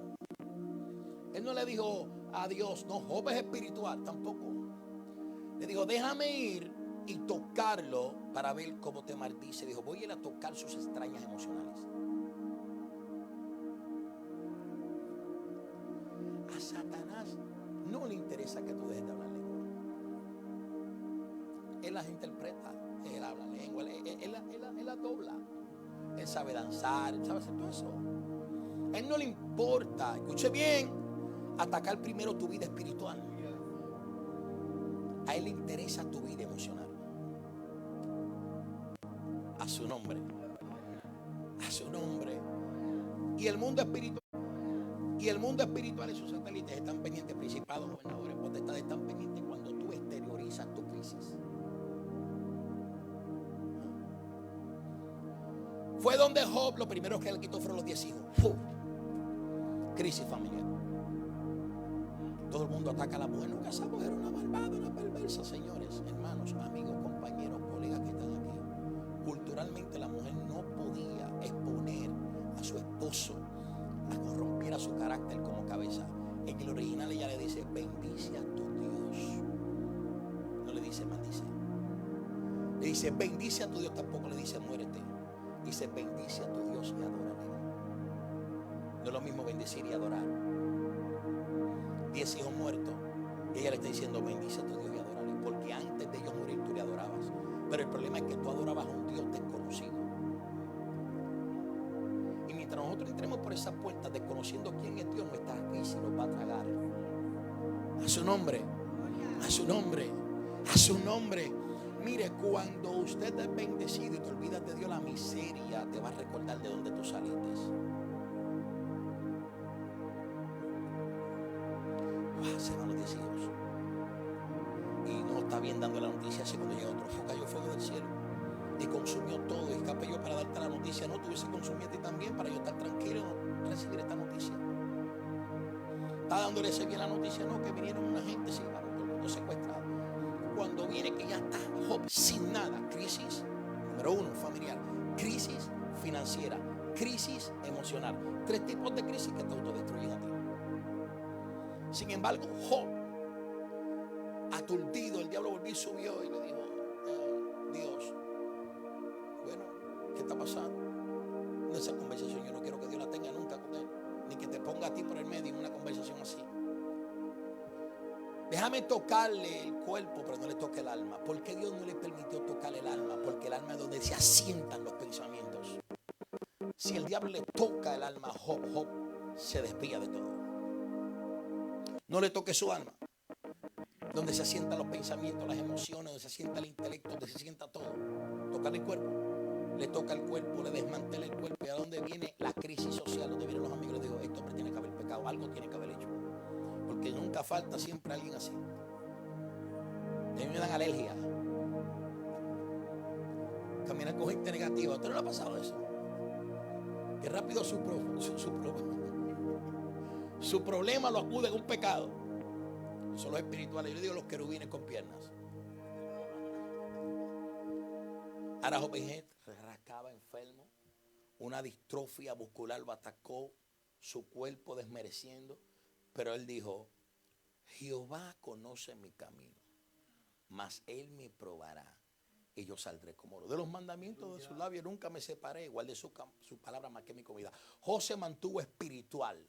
Él no le dijo a Dios: no, Job es espiritual, tampoco. Le dijo: déjame ir y tocarlo para ver cómo te maldice. Dijo: voy a ir a tocar sus extrañas emocionales. A Satanás no le interesa que tú dejes de hablar lengua. Él las interpreta, él habla lengua, él la dobla. Él sabe danzar, él sabe hacer todo eso. A él no le importa, escuche bien, atacar primero tu vida espiritual. A él le interesa tu vida emocional. A su nombre. A su nombre. Y el mundo espiritual. Y el mundo espiritual y sus satélites están pendientes, principados, gobernadores, potestades están pendientes cuando tú exteriorizas tu crisis. Fue donde Job, lo primero que le quitó fueron los 10 hijos. Crisis familiar. Todo el mundo ataca a la mujer. Nunca esa mujer era una malvada, una perversa, señores, hermanos, amigos, compañeros, colegas que están aquí. Culturalmente la mujer no podía exponer a su esposo a corrompiera su carácter como cabeza. En el original ella le dice: bendice a tu Dios. No le dice maldice. Le dice: bendice a tu Dios. Tampoco le dice muérete. Dice: bendice a tu Dios y adórale. No es lo mismo bendecir y adorar. 10 hijos muertos. Y ella le está diciendo: bendice a tu Dios y adórale. Porque antes de ellos morir tú le adorabas. Pero el problema es que tú adorabas a un Dios desconocido. Y mientras nosotros entremos por esas puertas desconociendo quién es Dios, nuestra crisis nos va a tragar. A su nombre. A su nombre. A su nombre. Mire, cuando usted es bendecido y te olvidas de Dios, la miseria te va a recordar de dónde tú saliste. Se van los 10 hijos. Y no está bien dando la noticia. Así cuando llega otro, cayó fuego del cielo y consumió todo. Y escapé yo para darte la noticia. No tuviese consumido a ti también, para yo estar tranquilo y recibir esta noticia. Está dándole ese bien la noticia. No, que vinieron una gente, sí, vamos, todo el mundo secuestrado. Cuando viene que ya está Job sin nada, crisis número 1, familiar, crisis financiera, crisis emocional. 3 tipos de crisis que te autodestruyen a ti. Sin embargo, Job, aturdido, el diablo volvió y subió y le dijo: Dios, bueno, ¿qué está pasando? Esa conversación yo no quiero que Dios la tenga nunca con él, ni que te ponga a ti por el medio en una conversación así. Déjame tocarle el cuerpo, pero no le toque el alma. ¿Por qué Dios no le permitió tocar el alma? Porque el alma es donde se asientan los pensamientos. Si el diablo le toca el alma a Job, Job se desvía de todo. No le toque su alma, donde se asientan los pensamientos, las emociones, donde se asienta el intelecto, donde se asienta todo. Tocar el cuerpo. Le toca el cuerpo, le desmantela el cuerpo. ¿Y a dónde viene la crisis social? ¿Dónde vienen los amigos? Le digo: este hombre tiene que haber pecado, algo tiene que haber hecho. Porque nunca falta siempre alguien así. A mí me dan alergia. Caminar con gente negativa. ¿A usted no le ha pasado eso? Que rápido su problema lo acude en un pecado. Son los espirituales. Yo digo los querubines con piernas. Ahora Job rascaba enfermo. Una distrofia muscular lo atacó. Su cuerpo desmereciendo. Pero él dijo: Jehová conoce mi camino, mas él me probará y yo saldré como oro. De los mandamientos de sus labios nunca me separé. Guardé su palabra más que mi comida. Job se mantuvo espiritual,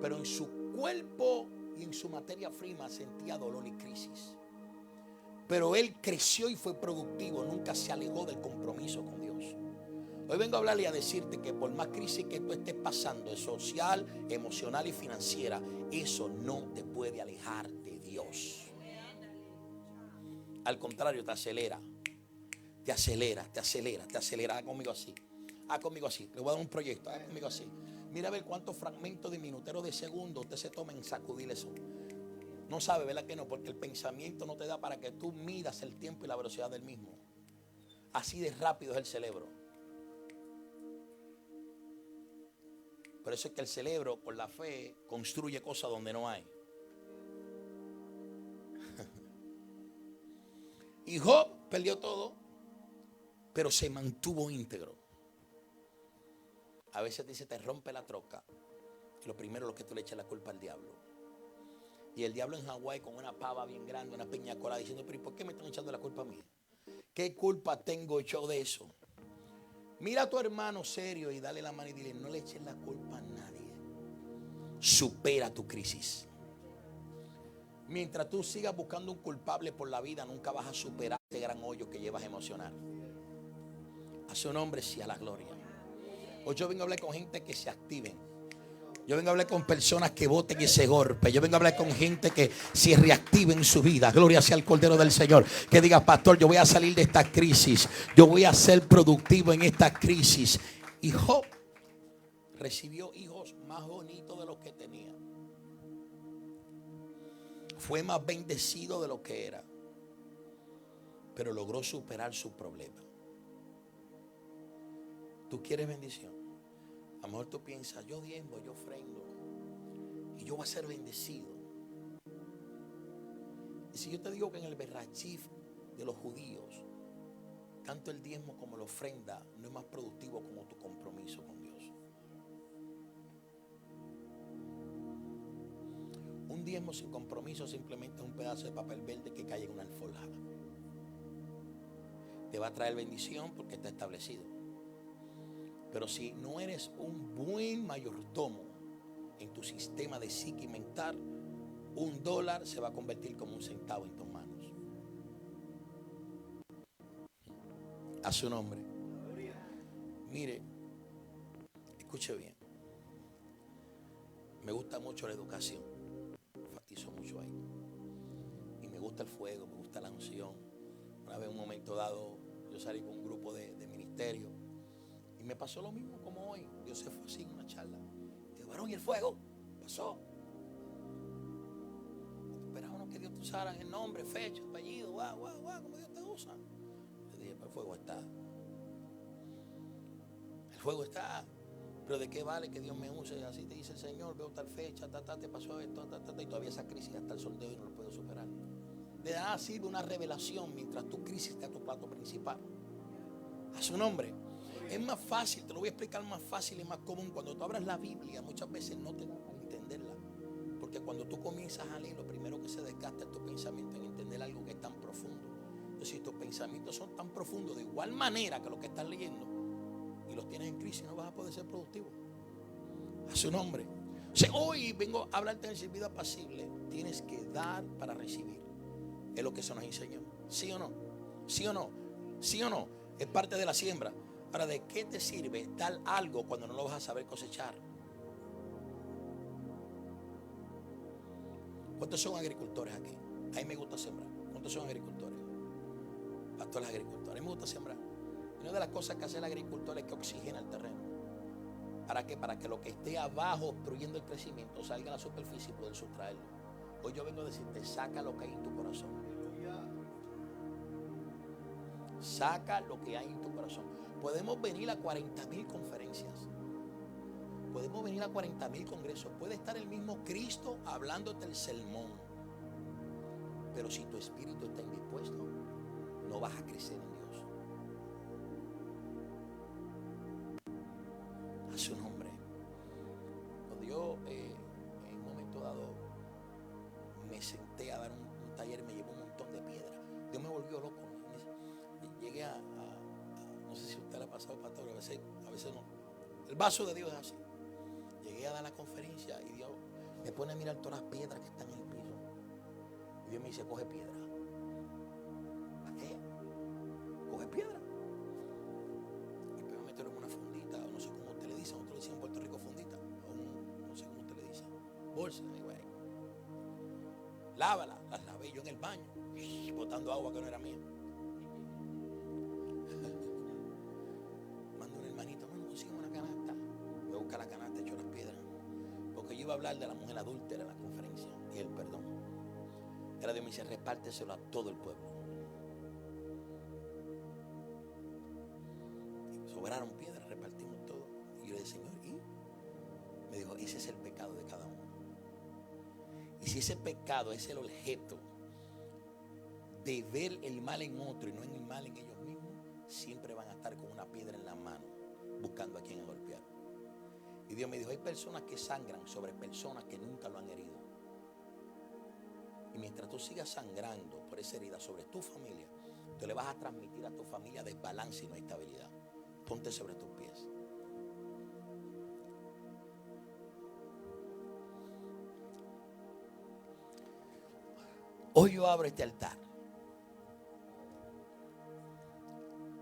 pero en su cuerpo y en su materia prima sentía dolor y crisis. Pero él creció y fue productivo. Nunca se alejó del compromiso con Dios. Hoy vengo a hablarle y a decirte que por más crisis que tú estés pasando, social, emocional y financiera, eso no te puede alejar de Dios. Al contrario, te acelera. Te acelera, te acelera, te acelera. Haz conmigo así. Haz conmigo así. Le voy a dar un proyecto. Haz conmigo así. Mira a ver cuántos fragmentos diminuteros de segundo usted se toma en sacudir eso. No sabe, ¿verdad que no? Porque el pensamiento no te da para que tú midas el tiempo y la velocidad del mismo. Así de rápido es el cerebro. Por eso es que el cerebro, por la fe, construye cosas donde no hay. Y Job perdió todo, pero se mantuvo íntegro. A veces dice: te rompe la troca. Y lo primero es lo que tú le echas la culpa al diablo. Y el diablo en Hawái con una pava bien grande, una piña colada, diciendo: pero ¿y por qué me están echando la culpa a mí? ¿Qué culpa tengo yo de eso? Mira a tu hermano serio y dale la mano y dile: no le eches la culpa a nadie. Supera tu crisis. Mientras tú sigas buscando un culpable por la vida, nunca vas a superar este gran hoyo que llevas emocional. A su nombre sea la gloria. Hoy yo vengo a hablar con gente que se activen. Yo vengo a hablar con personas que voten ese golpe. Yo vengo a hablar con gente que se reactive en su vida. Gloria sea al Cordero del Señor. Que diga: pastor, yo voy a salir de esta crisis. Yo voy a ser productivo en esta crisis. Y Job recibió hijos más bonitos de los que tenía. Fue más bendecido de lo que era. Pero logró superar su problema. ¿Tú quieres bendición? A lo mejor tú piensas: yo diezmo, yo ofrendo y yo voy a ser bendecido. Y si yo te digo que en el berrachif de los judíos, tanto el diezmo como la ofrenda no es más productivo como tu compromiso con Dios. Un diezmo sin compromiso simplemente es un pedazo de papel verde que cae en una alforja. Te va a traer bendición porque está establecido. Pero si no eres un buen mayordomo en tu sistema de psique mental, $1 se va a convertir como 1 centavo en tus manos. A su nombre. Mire, escuche bien. Me gusta mucho la educación. Enfatizo mucho ahí. Y me gusta el fuego, me gusta la unción. Una vez, en un momento dado, yo salí con un grupo de ministerio y me pasó lo mismo como hoy. Dios se fue así en una charla. Digo, varón, ¿y el fuego? Pasó. Esperábamos que Dios te usara el nombre, fecha, apellido, guau, como Dios te usa. Le dije, pero el fuego está. El fuego está. Pero ¿de qué vale que Dios me use? Así te dice el Señor, veo tal fecha, te pasó esto, y todavía esa crisis hasta el sol de hoy no lo puedo superar. De nada sirve una revelación mientras tu crisis está a tu plato principal. A su nombre. Es más fácil, te lo voy a explicar más fácil y más común. Cuando tú abras la Biblia, muchas veces no te da para entenderla. Porque cuando tú comienzas a leer, lo primero que se desgasta es tu pensamiento en entender algo que es tan profundo. Entonces, si tus pensamientos son tan profundos, de igual manera que lo que estás leyendo, y los tienes en crisis, no vas a poder ser productivo. A su nombre. O sea, hoy vengo a hablarte del servicio apacible. Tienes que dar para recibir. Es lo que se nos enseñó. ¿Sí o no? ¿Sí o no? ¿Sí o no? Es parte de la siembra. Ahora, ¿de qué te sirve dar algo cuando no lo vas a saber cosechar? ¿Cuántos son agricultores aquí? A mí me gusta sembrar. ¿Cuántos son agricultores? Pastores agricultores. A mí me gusta sembrar. Una de las cosas que hace el agricultor es que oxigena el terreno. ¿Para qué? Para que lo que esté abajo obstruyendo el crecimiento salga a la superficie y poder sustraerlo. Hoy yo vengo a decirte, saca lo que hay en tu corazón. Saca lo que hay en tu corazón. Podemos venir a 40,000 conferencias. Podemos venir a 40,000 congresos. Puede estar el mismo Cristo hablándote el sermón. Pero si tu espíritu está indispuesto, no vas a crecer en Dios. A su nombre. Cuando yo en un momento dado me senté a dar un taller, me llevó un montón de piedras. Dios me volvió loco. Llegué a no sé si a usted le ha pasado, pastor, a veces no. El vaso de Dios es así. Llegué a dar la conferencia y Dios me pone a mirar todas las piedras que están en el piso. Y Dios me dice, coge piedra. ¿Para qué? Coge piedra. Y me meterlo en una fundita, o no sé cómo usted le dice, nosotros le decimos en Puerto Rico fundita, o no sé cómo usted le dice, bolsa, güey. Lávala, las lavé yo en el baño, botando agua que no era mía. Mando un hermanito, no consigo una canasta. Voy a buscar la canasta, echo las piedras. Porque yo iba a hablar de la mujer adúltera en la conferencia y el perdón. Y ahora Dios me dice, repárteselo a todo el pueblo. Y sobraron piedras, repartimos todo. Y yo le dije, Señor, ¿y? Me dijo, ese es el pecado de cada uno. Y si ese pecado es el objeto de ver el mal en otro y no en el mal en ellos mismos, siempre van a estar con una piedra en la mano buscando a quien golpear. Y Dios me dijo, hay personas que sangran sobre personas que nunca lo han herido. Y mientras tú sigas sangrando por esa herida sobre tu familia, tú le vas a transmitir a tu familia desbalance y no estabilidad. Ponte sobre tus pies. Hoy yo abro este altar.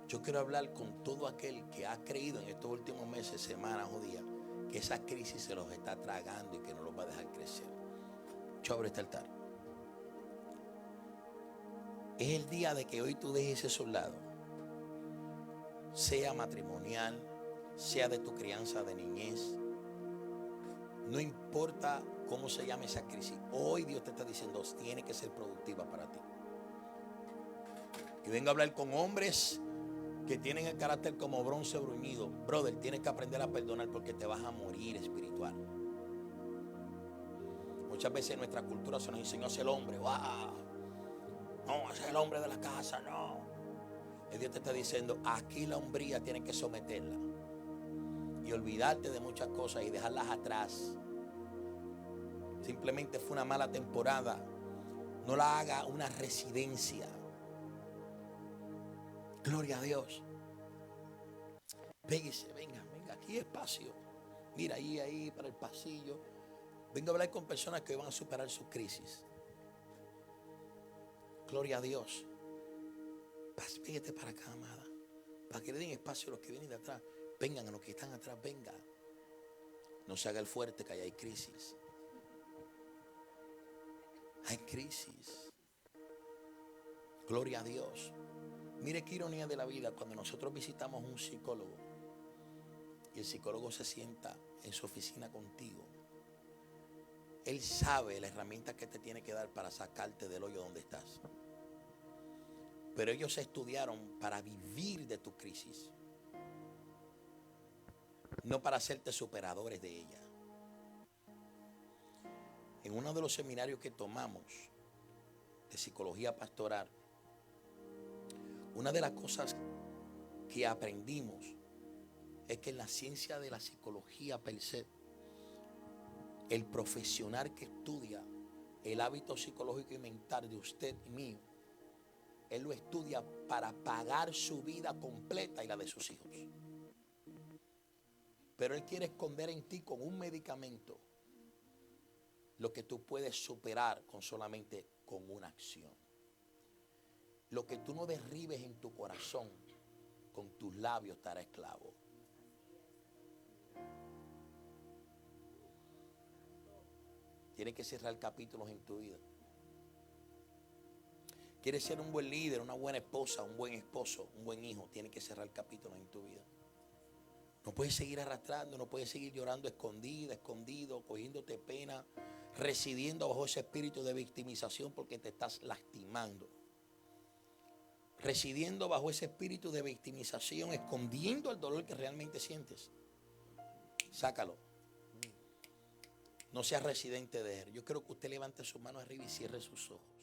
Yo quiero hablar con todo aquel que ha creído en estos últimos meses, semanas o días, que esa crisis se los está tragando y que no los va a dejar crecer. Yo abro este altar. Es el día de que hoy tú dejes eso a un lado. Sea matrimonial, sea de tu crianza de niñez. No importa cómo se llame esa crisis. Hoy Dios te está diciendo, tiene que ser productiva para ti. Y vengo a hablar con hombres que tienen el carácter como bronce bruñido. Brother, tienes que aprender a perdonar porque te vas a morir espiritual. Muchas veces en nuestra cultura se nos enseñó a ser el hombre. ¡Wow! No, ese es el hombre de la casa, no. Y Dios te está diciendo, aquí la hombría tienes que someterla. Y olvidarte de muchas cosas y dejarlas atrás. Simplemente fue una mala temporada. No la haga una residencia. Gloria a Dios. Péguese, venga, aquí hay espacio. Mira, ahí para el pasillo. Vengo a hablar con personas que van a superar su crisis. Gloria a Dios. Pégate para acá, amada. Para que le den espacio a los que vienen de atrás. Vengan a los que están atrás, venga. No se haga el fuerte que hay crisis. Hay crisis. Gloria a Dios. Mire qué ironía de la vida cuando nosotros visitamos un psicólogo y el psicólogo se sienta en su oficina contigo. Él sabe la herramienta que te tiene que dar para sacarte del hoyo donde estás. Pero ellos estudiaron para vivir de tu crisis, no para hacerte superadores de ella. En uno de los seminarios que tomamos de psicología pastoral, una de las cosas que aprendimos es que en la ciencia de la psicología per se, el profesional que estudia el hábito psicológico y mental de usted y mío, él lo estudia para pagar su vida completa y la de sus hijos. Pero él quiere esconder en ti con un medicamento lo que tú puedes superar solamente con una acción. Lo que tú no derribes en tu corazón, con tus labios estará esclavo. Tienes que cerrar capítulos en tu vida. Quieres ser un buen líder, una buena esposa, un buen esposo, un buen hijo. Tienes que cerrar capítulos en tu vida. No puedes seguir arrastrando, no puedes seguir llorando escondido, cogiéndote pena, residiendo bajo ese espíritu de victimización porque te estás lastimando. Residiendo bajo ese espíritu de victimización, escondiendo el dolor que realmente sientes. Sácalo. No seas residente de él. Yo quiero que usted levante su mano arriba y cierre sus ojos.